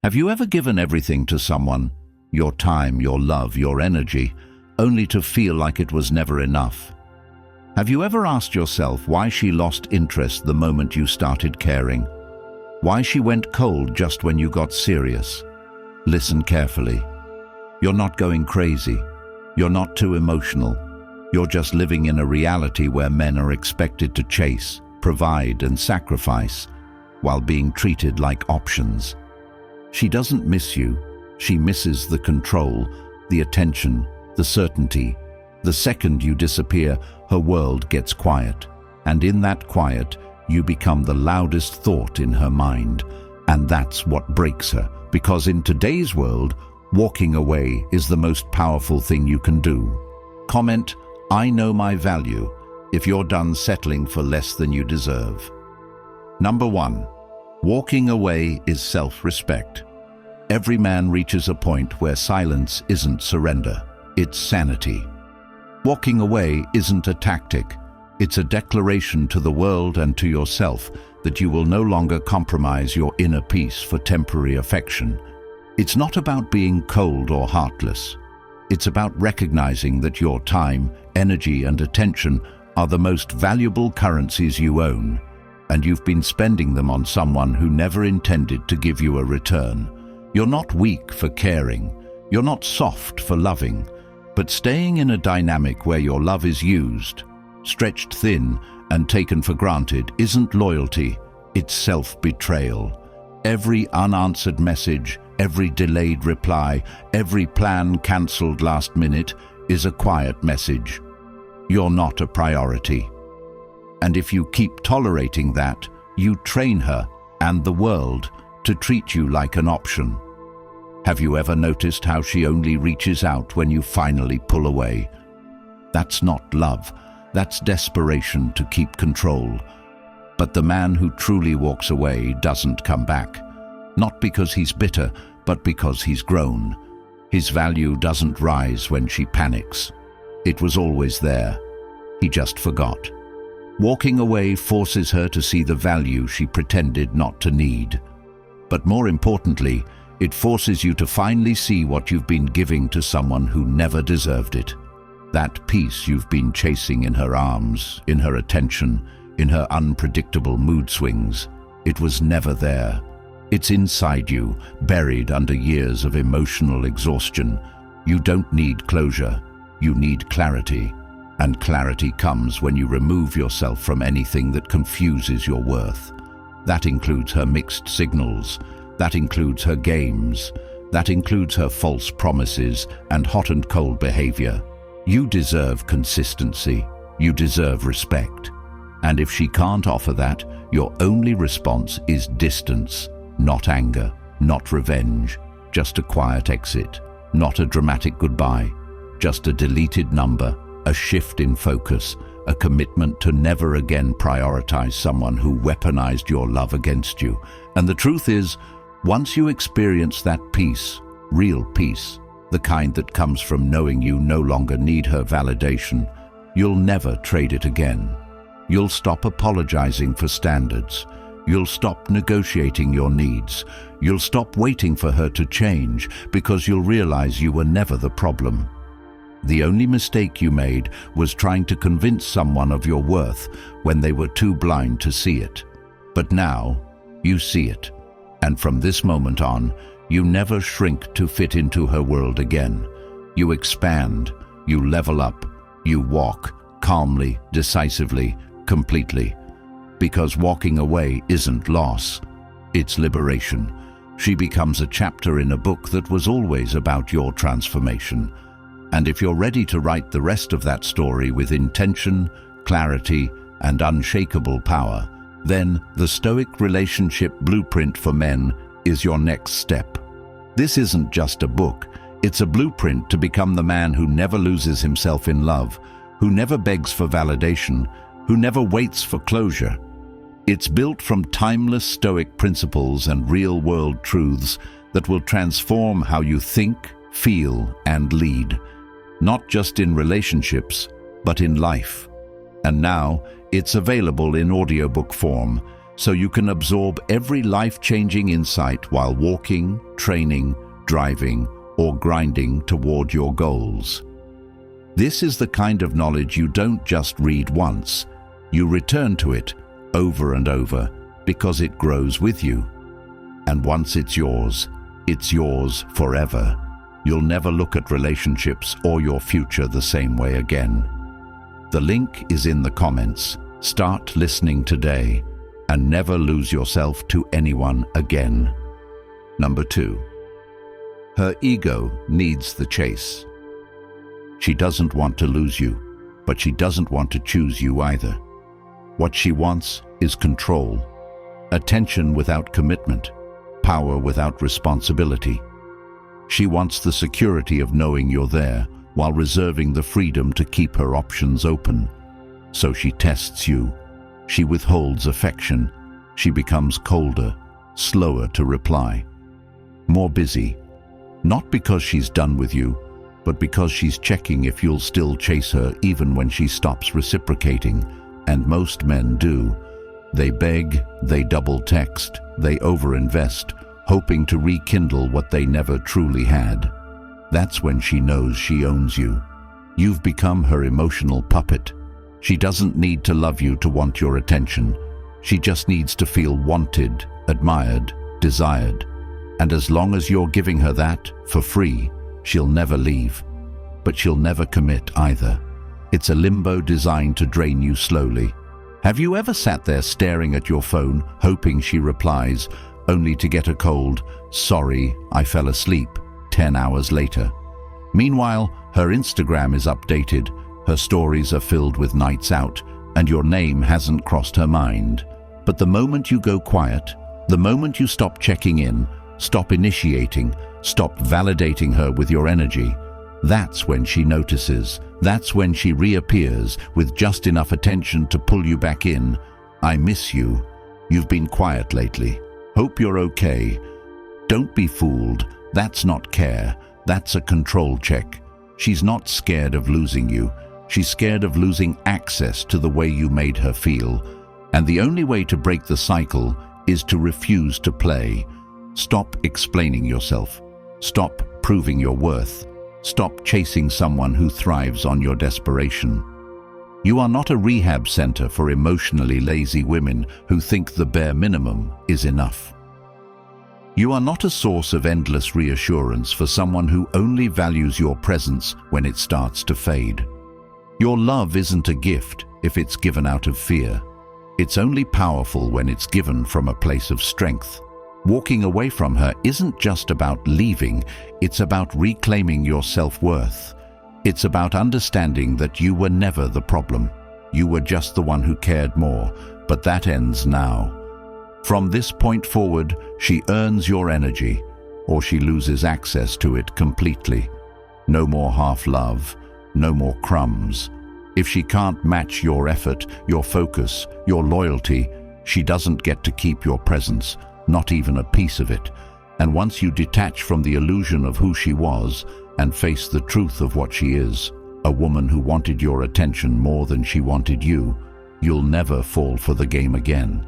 Have you ever given everything to someone, your time, your love, your energy, only to feel like it was never enough? Have you ever asked yourself why she lost interest the moment you started caring? Why she went cold just when you got serious? Listen carefully. You're not going crazy. You're not too emotional. You're just living in a reality where men are expected to chase, provide, and sacrifice, while being treated like options. She doesn't miss you. She misses the control, the attention, the certainty. The second you disappear, her world gets quiet. And in that quiet, you become the loudest thought in her mind. And that's what breaks her. Because in today's world, walking away is the most powerful thing you can do. Comment, "I know my value," if you're done settling for less than you deserve. Number 1. Walking away is self-respect. Every man reaches a point where silence isn't surrender, it's sanity. Walking away isn't a tactic, it's a declaration to the world and to yourself that you will no longer compromise your inner peace for temporary affection. It's not about being cold or heartless. It's about recognizing that your time, energy, and attention are the most valuable currencies you own, and you've been spending them on someone who never intended to give you a return. You're not weak for caring. You're not soft for loving. But staying in a dynamic where your love is used, stretched thin, and taken for granted isn't loyalty, it's self-betrayal. Every unanswered message, every delayed reply, every plan cancelled last minute is a quiet message. You're not a priority. And if you keep tolerating that, you train her and the world to treat you like an option. Have you ever noticed how she only reaches out when you finally pull away? That's not love, that's desperation to keep control. But the man who truly walks away doesn't come back. Not because he's bitter, but because he's grown. His value doesn't rise when she panics. It was always there. He just forgot. Walking away forces her to see the value she pretended not to need. But more importantly, it forces you to finally see what you've been giving to someone who never deserved it. That peace you've been chasing in her arms, in her attention, in her unpredictable mood swings, it was never there. It's inside you, buried under years of emotional exhaustion. You don't need closure, you need clarity. And clarity comes when you remove yourself from anything that confuses your worth. That includes her mixed signals. That includes her games. That includes her false promises and hot and cold behavior. You deserve consistency. You deserve respect. And if she can't offer that, your only response is distance, not anger, not revenge, just a quiet exit, not a dramatic goodbye, just a deleted number, a shift in focus, a commitment to never again prioritize someone who weaponized your love against you. And the truth is, once you experience that peace, real peace, the kind that comes from knowing you no longer need her validation, you'll never trade it again. You'll stop apologizing for standards. You'll stop negotiating your needs. You'll stop waiting for her to change because you'll realize you were never the problem. The only mistake you made was trying to convince someone of your worth when they were too blind to see it. But now, you see it. And from this moment on, you never shrink to fit into her world again. You expand, you level up, you walk calmly, decisively, completely. Because walking away isn't loss, it's liberation. She becomes a chapter in a book that was always about your transformation. And if you're ready to write the rest of that story with intention, clarity, and unshakable power, then the Stoic Relationship Blueprint for Men is your next step. This isn't just a book, it's a blueprint to become the man who never loses himself in love, who never begs for validation, who never waits for closure. It's built from timeless Stoic principles and real-world truths that will transform how you think, feel, and lead, not just in relationships, but in life. And now, it's available in audiobook form. so you can absorb every life-changing insight while walking, training, driving, or grinding toward your goals. This is the kind of knowledge you don't just read once. You return to it over and over because it grows with you. And once it's yours forever. You'll never look at relationships or your future the same way again. The link is in the comments. Start listening today and never lose yourself to anyone again. Number 2. Her ego needs the chase. She doesn't want to lose you, but she doesn't want to choose you either. What she wants is control, attention without commitment, power without responsibility. She wants the security of knowing you're there while reserving the freedom to keep her options open. So she tests you. She withholds affection. She becomes colder, slower to reply, more busy. Not because she's done with you, but because she's checking if you'll still chase her even when she stops reciprocating. And most men do. They beg, they double text, they overinvest, hoping to rekindle what they never truly had. That's when she knows she owns you. You've become her emotional puppet. She doesn't need to love you to want your attention. She just needs to feel wanted, admired, desired. And as long as you're giving her that for free, she'll never leave. But she'll never commit either. It's a limbo designed to drain you slowly. Have you ever sat there staring at your phone, hoping she replies, only to get a cold, "Sorry, I fell asleep," 10 hours later? Meanwhile, her Instagram is updated, her stories are filled with nights out, and your name hasn't crossed her mind. But the moment you go quiet, the moment you stop checking in, stop initiating, stop validating her with your energy, that's when she notices. That's when she reappears with just enough attention to pull you back in. "I miss you. You've been quiet lately. Hope you're okay." Don't be fooled. That's not care. That's a control check. She's not scared of losing you. She's scared of losing access to the way you made her feel. And the only way to break the cycle is to refuse to play. Stop explaining yourself. Stop proving your worth. Stop chasing someone who thrives on your desperation. You are not a rehab center for emotionally lazy women who think the bare minimum is enough. You are not a source of endless reassurance for someone who only values your presence when it starts to fade. Your love isn't a gift if it's given out of fear. It's only powerful when it's given from a place of strength. Walking away from her isn't just about leaving, it's about reclaiming your self-worth. It's about understanding that you were never the problem. You were just the one who cared more, but that ends now. From this point forward, she earns your energy, or she loses access to it completely. No more half-love, no more crumbs. If she can't match your effort, your focus, your loyalty, she doesn't get to keep your presence. Not even a piece of it. And once you detach from the illusion of who she was and face the truth of what she is, a woman who wanted your attention more than she wanted you, you'll never fall for the game again.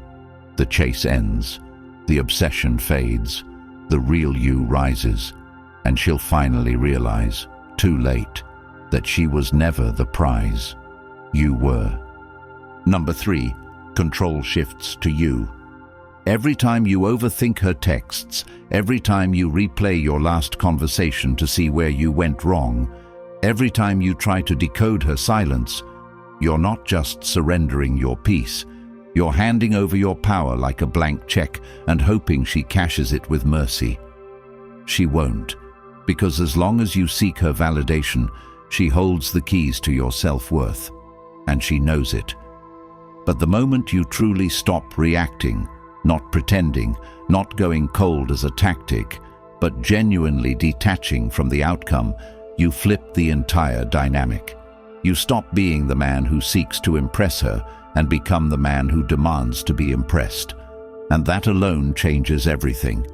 The chase ends, the obsession fades, the real you rises, and she'll finally realize, too late, that she was never the prize. You were. Number 3, control shifts to you. Every time you overthink her texts, every time you replay your last conversation to see where you went wrong, every time you try to decode her silence, you're not just surrendering your peace. You're handing over your power like a blank check and hoping she cashes it with mercy. She won't, because as long as you seek her validation, she holds the keys to your self-worth, and she knows it. But the moment you truly stop reacting, not pretending, not going cold as a tactic, but genuinely detaching from the outcome, you flip the entire dynamic. You stop being the man who seeks to impress her and become the man who demands to be impressed. And that alone changes everything.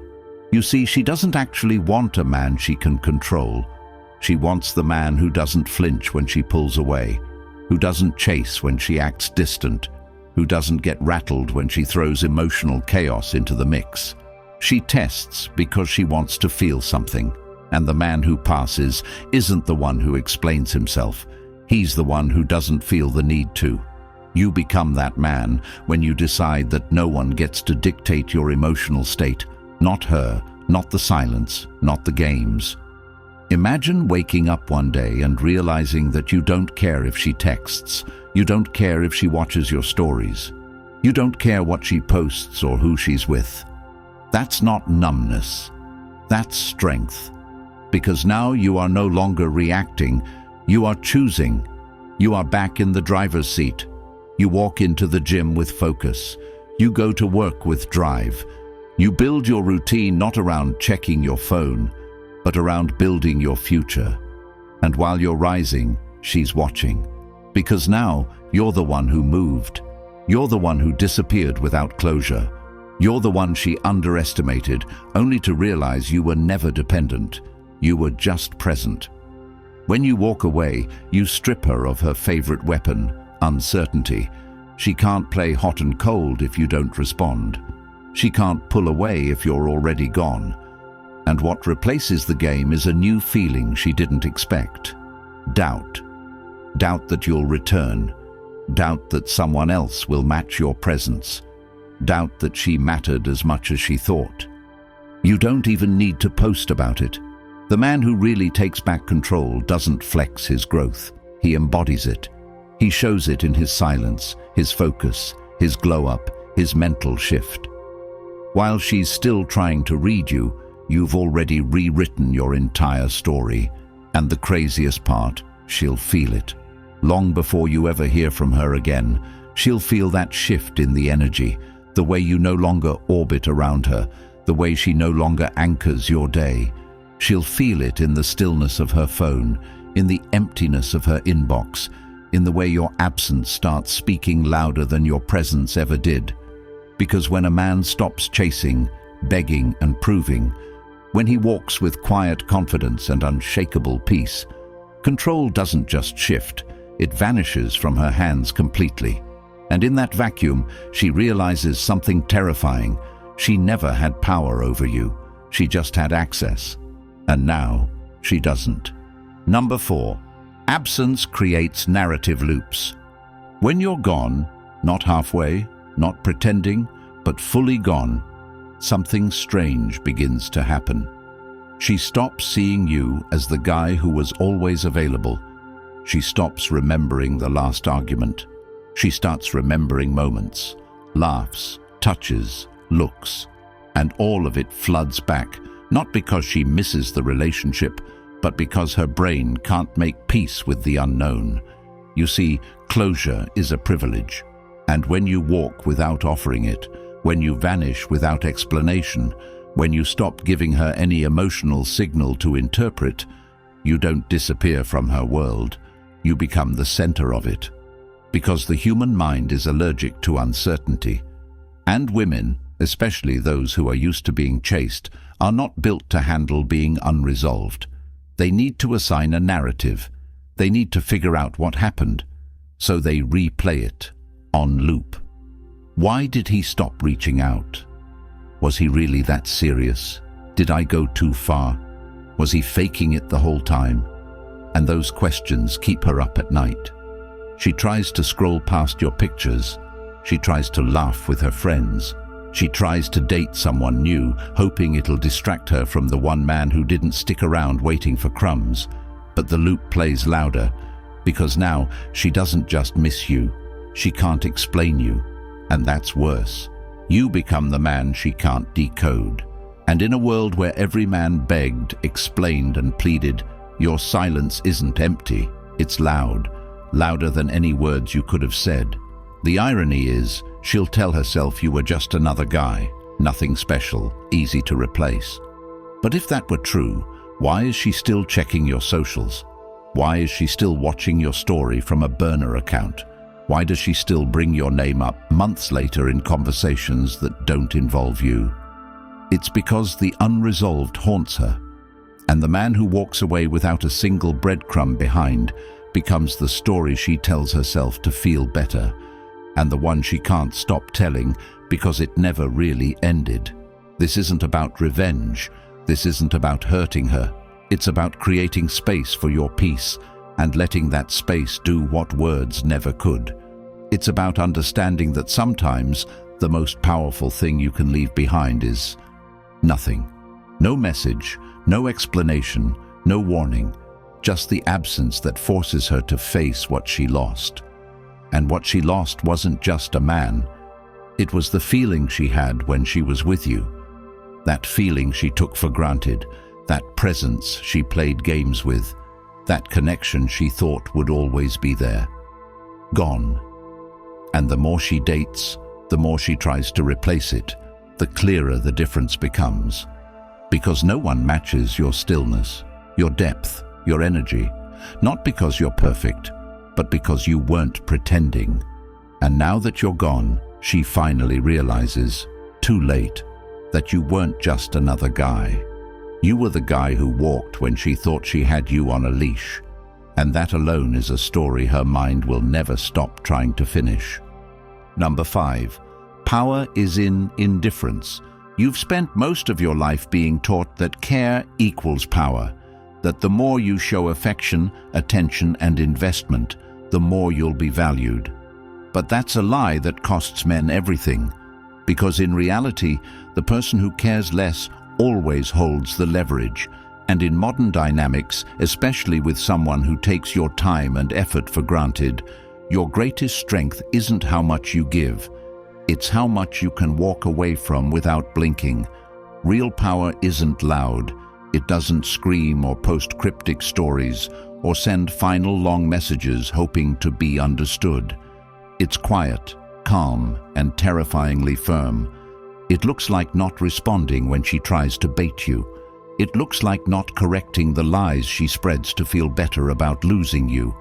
You see, she doesn't actually want a man she can control. She wants the man who doesn't flinch when she pulls away, who doesn't chase when she acts distant, who doesn't get rattled when she throws emotional chaos into the mix. She tests because she wants to feel something, and the man who passes isn't the one who explains himself. He's the one who doesn't feel the need to. You become that man when you decide that no one gets to dictate your emotional state, not her, not the silence, not the games. Imagine waking up one day and realizing that you don't care if she texts, you don't care if she watches your stories, you don't care what she posts or who she's with. That's not numbness, that's strength. Because now you are no longer reacting, you are choosing. You are back in the driver's seat. You walk into the gym with focus. You go to work with drive. You build your routine not around checking your phone, but around building your future. And while you're rising, she's watching. Because now you're the one who moved. You're the one who disappeared without closure. You're the one she underestimated, only to realize you were never dependent. You were just present. When you walk away, you strip her of her favorite weapon, uncertainty. She can't play hot and cold if you don't respond. She can't pull away if you're already gone. And what replaces the game is a new feeling she didn't expect. Doubt. Doubt that you'll return. Doubt that someone else will match your presence. Doubt that she mattered as much as she thought. You don't even need to post about it. The man who really takes back control doesn't flex his growth. He embodies it. He shows it in his silence, his focus, his glow-up, his mental shift. While she's still trying to read you, you've already rewritten your entire story. And the craziest part, she'll feel it. Long before you ever hear from her again, she'll feel that shift in the energy, the way you no longer orbit around her, the way she no longer anchors your day. She'll feel it in the stillness of her phone, in the emptiness of her inbox, in the way your absence starts speaking louder than your presence ever did. Because when a man stops chasing, begging and proving, when he walks with quiet confidence and unshakable peace, control doesn't just shift, it vanishes from her hands completely. And in that vacuum, she realizes something terrifying. She never had power over you. She just had access. And now, she doesn't. Number 4. Absence creates narrative loops. When you're gone, not halfway, not pretending, but fully gone, something strange begins to happen. She stops seeing you as the guy who was always available. She stops remembering the last argument. She starts remembering moments, laughs, touches, looks, and all of it floods back. Not because she misses the relationship, but because her brain can't make peace with the unknown. You see, closure is a privilege. And when you walk without offering it, when you vanish without explanation, when you stop giving her any emotional signal to interpret, you don't disappear from her world. You become the center of it. Because the human mind is allergic to uncertainty. And women, especially those who are used to being chased, are not built to handle being unresolved. They need to assign a narrative. They need to figure out what happened. So they replay it, on loop. Why did he stop reaching out? Was he really that serious? Did I go too far? Was he faking it the whole time? And those questions keep her up at night. She tries to scroll past your pictures. She tries to laugh with her friends. She tries to date someone new, hoping it'll distract her from the one man who didn't stick around waiting for crumbs. But the loop plays louder, because now she doesn't just miss you, she can't explain you. And that's worse. You become the man she can't decode. And in a world where every man begged, explained and pleaded, your silence isn't empty, it's loud, louder than any words you could have said. The irony is, she'll tell herself you were just another guy, nothing special, easy to replace. But if that were true, why is she still checking your socials? Why is she still watching your story from a burner account? Why does she still bring your name up months later in conversations that don't involve you? It's because the unresolved haunts her. And the man who walks away without a single breadcrumb behind becomes the story she tells herself to feel better. and the one she can't stop telling because it never really ended. This isn't about revenge. This isn't about hurting her. It's about creating space for your peace and letting that space do what words never could. It's about understanding that sometimes the most powerful thing you can leave behind is nothing. No message, no explanation, no warning, just the absence that forces her to face what she lost. And what she lost wasn't just a man. It was the feeling she had when she was with you. That feeling she took for granted, that presence she played games with, that connection she thought would always be there. Gone. And the more she dates, the more she tries to replace it, the clearer the difference becomes. Because no one matches your stillness, your depth, your energy, not because you're perfect, but because you weren't pretending. And now that you're gone, she finally realizes, too late, that you weren't just another guy. You were the guy who walked when she thought she had you on a leash. And that alone is a story her mind will never stop trying to finish. Number 5. Power is in indifference. You've spent most of your life being taught that care equals power, that the more you show affection, attention, and investment, the more you'll be valued. But that's a lie that costs men everything, because in reality, the person who cares less always holds the leverage. And in modern dynamics, especially with someone who takes your time and effort for granted, your greatest strength isn't how much you give. It's how much you can walk away from without blinking. Real power isn't loud. It doesn't scream or post cryptic stories or send final long messages hoping to be understood. It's quiet, calm, and terrifyingly firm. It looks like not responding when she tries to bait you. It looks like not correcting the lies she spreads to feel better about losing you.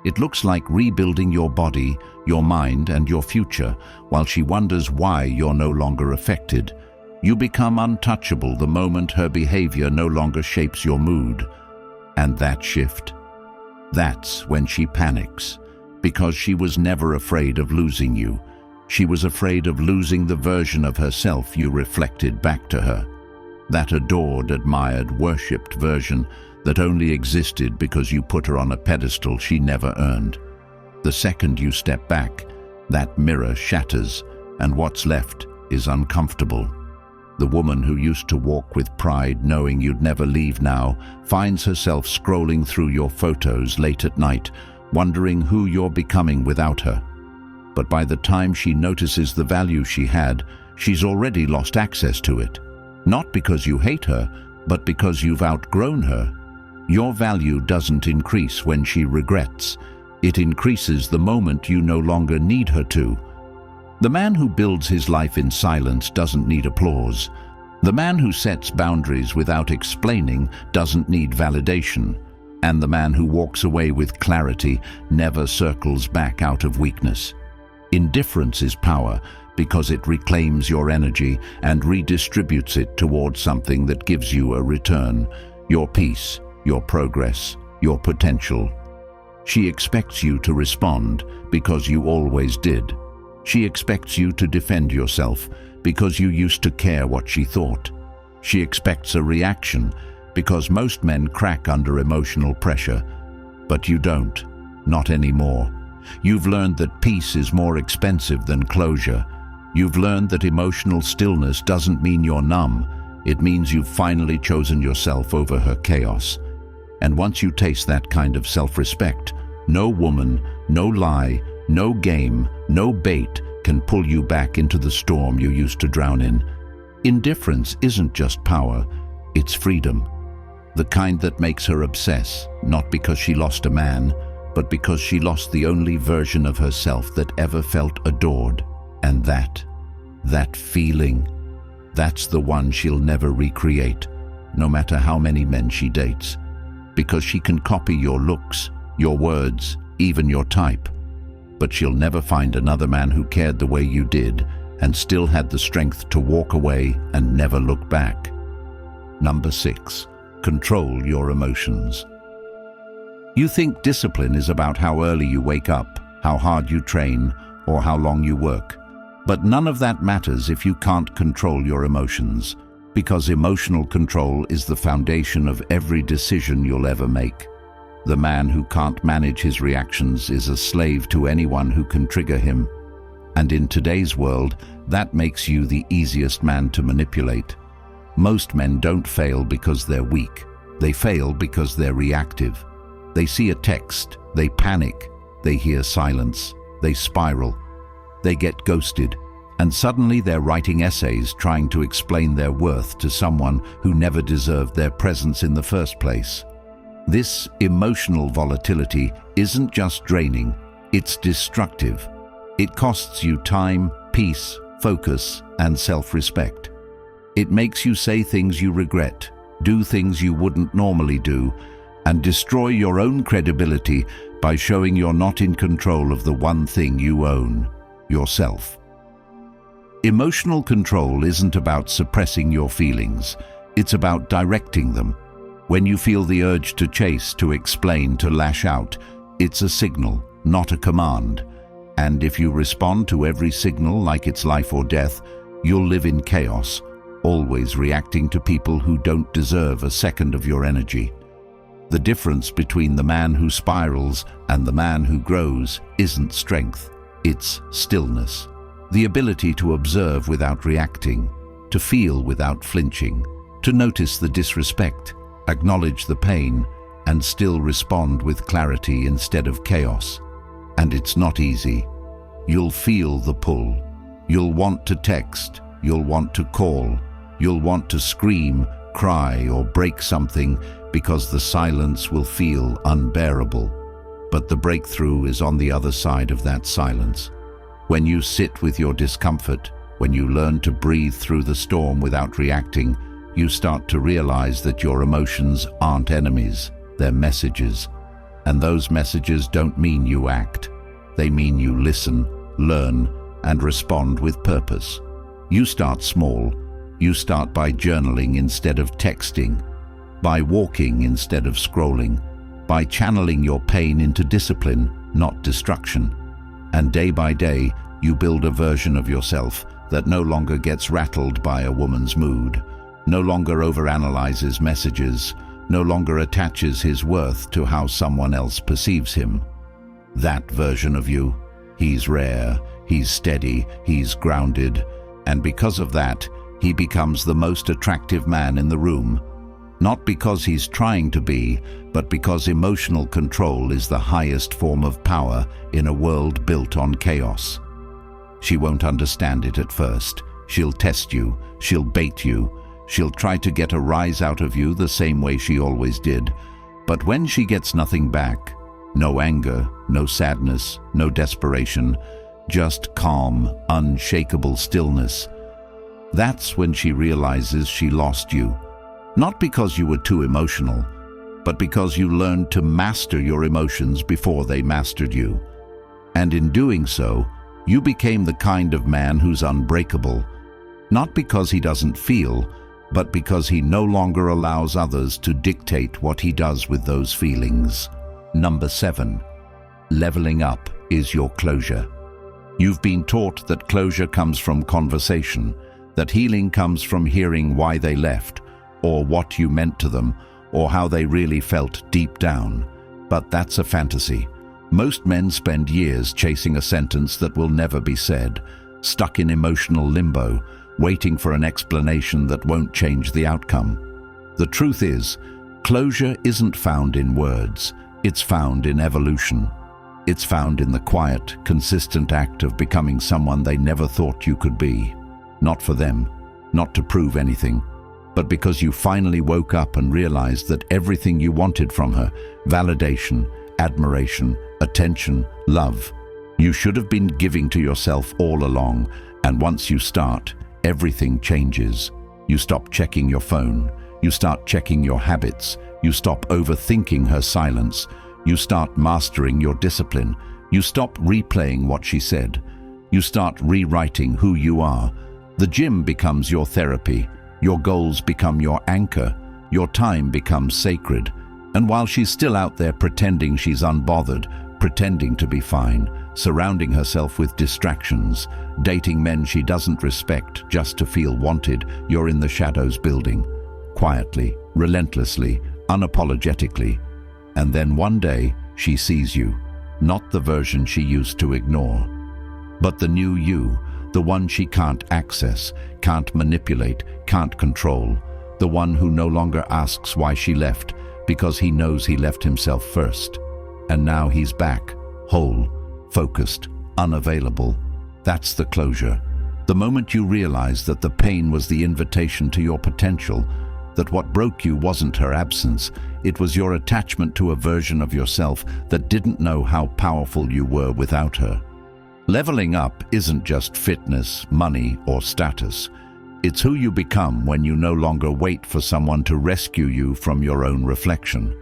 It looks like rebuilding your body, your mind, and your future while she wonders why you're no longer affected. You become untouchable the moment her behavior no longer shapes your mood. And that shift, that's when she panics, because she was never afraid of losing you. She was afraid of losing the version of herself you reflected back to her. That adored, admired, worshipped version that only existed because you put her on a pedestal she never earned. The second you step back, that mirror shatters, and what's left is uncomfortable. The woman who used to walk with pride knowing you'd never leave now finds herself scrolling through your photos late at night, wondering who you're becoming without her. But by the time she notices the value she had, she's already lost access to it. Not because you hate her, but because you've outgrown her. Your value doesn't increase when she regrets. It increases the moment you no longer need her to. The man who builds his life in silence doesn't need applause. The man who sets boundaries without explaining doesn't need validation. And the man who walks away with clarity never circles back out of weakness. Indifference is power because it reclaims your energy and redistributes it towards something that gives you a return, your peace, your progress, your potential. She expects you to respond because you always did. She expects you to defend yourself because you used to care what she thought. She expects a reaction because most men crack under emotional pressure, but you don't, not anymore. You've learned that peace is more expensive than closure. You've learned that emotional stillness doesn't mean you're numb. It means you've finally chosen yourself over her chaos. And once you taste that kind of self-respect, no woman, no lie, no game, no bait can pull you back into the storm you used to drown in. Indifference isn't just power, it's freedom. The kind that makes her obsess, not because she lost a man, but because she lost the only version of herself that ever felt adored. And that feeling, that's the one she'll never recreate, no matter how many men she dates. Because she can copy your looks, your words, even your type. But she'll never find another man who cared the way you did and still had the strength to walk away and never look back. Number 6. Control your emotions. You think discipline is about how early you wake up, how hard you train, or how long you work. But none of that matters if you can't control your emotions, because emotional control is the foundation of every decision you'll ever make. The man who can't manage his reactions is a slave to anyone who can trigger him. And in today's world, that makes you the easiest man to manipulate. Most men don't fail because they're weak. They fail because they're reactive. They see a text, they panic, they hear silence, they spiral, they get ghosted, and suddenly they're writing essays trying to explain their worth to someone who never deserved their presence in the first place. This emotional volatility isn't just draining, it's destructive. It costs you time, peace, focus, and self-respect. It makes you say things you regret, do things you wouldn't normally do, and destroy your own credibility by showing you're not in control of the one thing you own, yourself. Emotional control isn't about suppressing your feelings, it's about directing them. When you feel the urge to chase, to explain, to lash out, it's a signal, not a command. And if you respond to every signal like it's life or death, you'll live in chaos, always reacting to people who don't deserve a second of your energy. The difference between the man who spirals and the man who grows isn't strength, it's stillness. The ability to observe without reacting, to feel without flinching, to notice the disrespect, acknowledge the pain, and still respond with clarity instead of chaos. And it's not easy. You'll feel the pull. You'll want to text, you'll want to call, you'll want to scream, cry, or break something because the silence will feel unbearable. But the breakthrough is on the other side of that silence. When you sit with your discomfort, when you learn to breathe through the storm without reacting, you start to realize that your emotions aren't enemies, they're messages. And those messages don't mean you act. They mean you listen, learn, and respond with purpose. You start small. You start by journaling instead of texting, by walking instead of scrolling, by channeling your pain into discipline, not destruction. And day by day, you build a version of yourself that no longer gets rattled by a woman's mood, no longer overanalyzes messages, no longer attaches his worth to how someone else perceives him. That version of you, he's rare, he's steady, he's grounded, and because of that, he becomes the most attractive man in the room. Not because he's trying to be, but because emotional control is the highest form of power in a world built on chaos. She won't understand it at first. She'll test you, she'll bait you, she'll try to get a rise out of you the same way she always did. But when she gets nothing back, no anger, no sadness, no desperation, just calm, unshakable stillness, that's when she realizes she lost you. Not because you were too emotional, but because you learned to master your emotions before they mastered you. And in doing so, you became the kind of man who's unbreakable, not because he doesn't feel, but because he no longer allows others to dictate what he does with those feelings. Number 7, leveling up is your closure. You've been taught that closure comes from conversation, that healing comes from hearing why they left, or what you meant to them, or how they really felt deep down. But that's a fantasy. Most men spend years chasing a sentence that will never be said, stuck in emotional limbo, waiting for an explanation that won't change the outcome. The truth is, closure isn't found in words, it's found in evolution. It's found in the quiet, consistent act of becoming someone they never thought you could be. Not for them, not to prove anything, but because you finally woke up and realized that everything you wanted from her, validation, admiration, attention, love, you should have been giving to yourself all along. And once you start, everything changes. You stop checking your phone. You start checking your habits. You stop overthinking her silence. You start mastering your discipline. You stop replaying what she said. You start rewriting who you are. The gym becomes your therapy. Your goals become your anchor. Your time becomes sacred. And while she's still out there pretending she's unbothered, pretending to be fine, surrounding herself with distractions, dating men she doesn't respect just to feel wanted. You're in the shadows building, quietly, relentlessly, unapologetically. And then one day, she sees you, not the version she used to ignore, but the new you, the one she can't access, can't manipulate, can't control, the one who no longer asks why she left, because he knows he left himself first. And now he's back, whole, focused, unavailable. That's the closure. The moment you realize that the pain was the invitation to your potential, that what broke you wasn't her absence, it was your attachment to a version of yourself that didn't know how powerful you were without her. Leveling up isn't just fitness, money, or status. It's who you become when you no longer wait for someone to rescue you from your own reflection.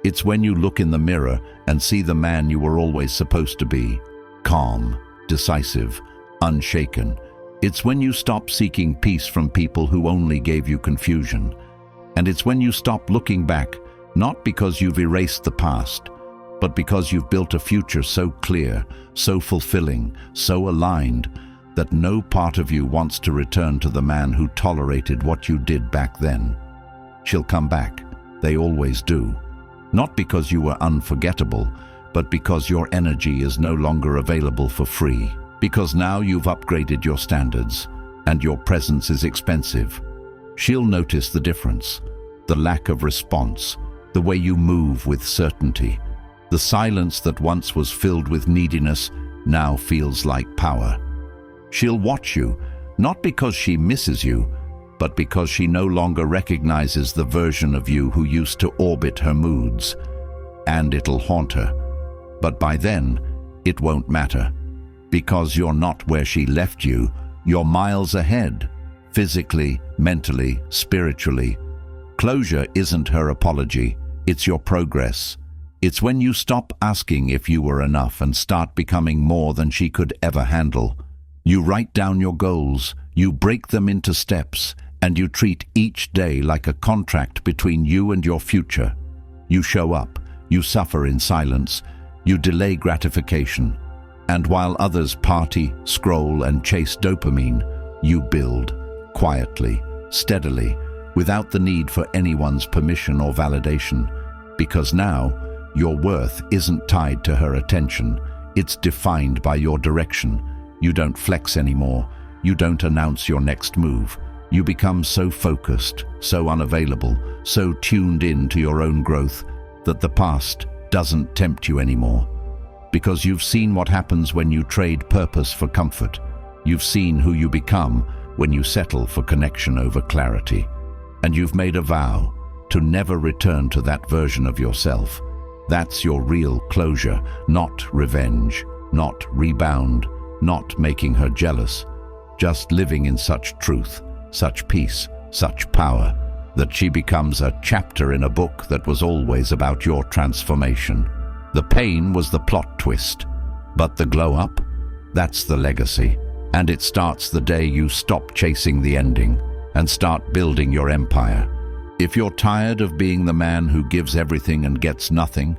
It's when you look in the mirror and see the man you were always supposed to be, calm, decisive, unshaken. It's when you stop seeking peace from people who only gave you confusion. And it's when you stop looking back, not because you've erased the past, but because you've built a future so clear, so fulfilling, so aligned, that no part of you wants to return to the man who tolerated what you did back then. She'll come back. They always do. Not because you were unforgettable, but because your energy is no longer available for free. Because now you've upgraded your standards, and your presence is expensive. She'll notice the difference, the lack of response, the way you move with certainty. The silence that once was filled with neediness now feels like power. She'll watch you, not because she misses you, but because she no longer recognizes the version of you who used to orbit her moods. And it'll haunt her. But by then, it won't matter. Because you're not where she left you, you're miles ahead, physically, mentally, spiritually. Closure isn't her apology, it's your progress. It's when you stop asking if you were enough and start becoming more than she could ever handle. You write down your goals, you break them into steps, and you treat each day like a contract between you and your future. You show up, you suffer in silence, you delay gratification. And while others party, scroll, and chase dopamine, you build, quietly, steadily, without the need for anyone's permission or validation. Because now, your worth isn't tied to her attention, it's defined by your direction. You don't flex anymore, you don't announce your next move. You become so focused, so unavailable, so tuned in to your own growth that the past doesn't tempt you anymore. Because you've seen what happens when you trade purpose for comfort. You've seen who you become when you settle for connection over clarity. And you've made a vow to never return to that version of yourself. That's your real closure, not revenge, not rebound, not making her jealous. Just living in such truth, such peace, such power, that she becomes a chapter in a book that was always about your transformation. The pain was the plot twist, but the glow-up, that's the legacy. And it starts the day you stop chasing the ending and start building your empire. If you're tired of being the man who gives everything and gets nothing,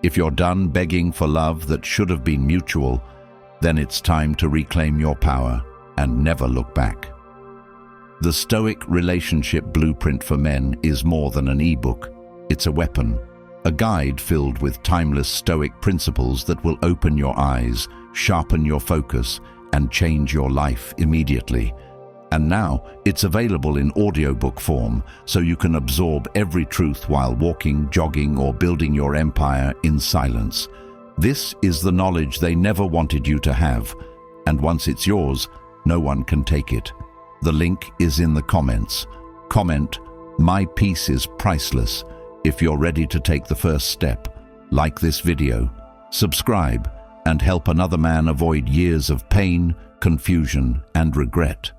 if you're done begging for love that should have been mutual, then it's time to reclaim your power and never look back. The Stoic Relationship Blueprint for Men is more than an ebook. It's a weapon, a guide filled with timeless Stoic principles that will open your eyes, sharpen your focus, and change your life immediately. And now it's available in audiobook form, so you can absorb every truth while walking, jogging, or building your empire in silence. This is the knowledge they never wanted you to have, and once it's yours, no one can take it. The link is in the comments. Comment, "My peace is priceless," if you're ready to take the first step. Like this video, subscribe, and help another man avoid years of pain, confusion, and regret.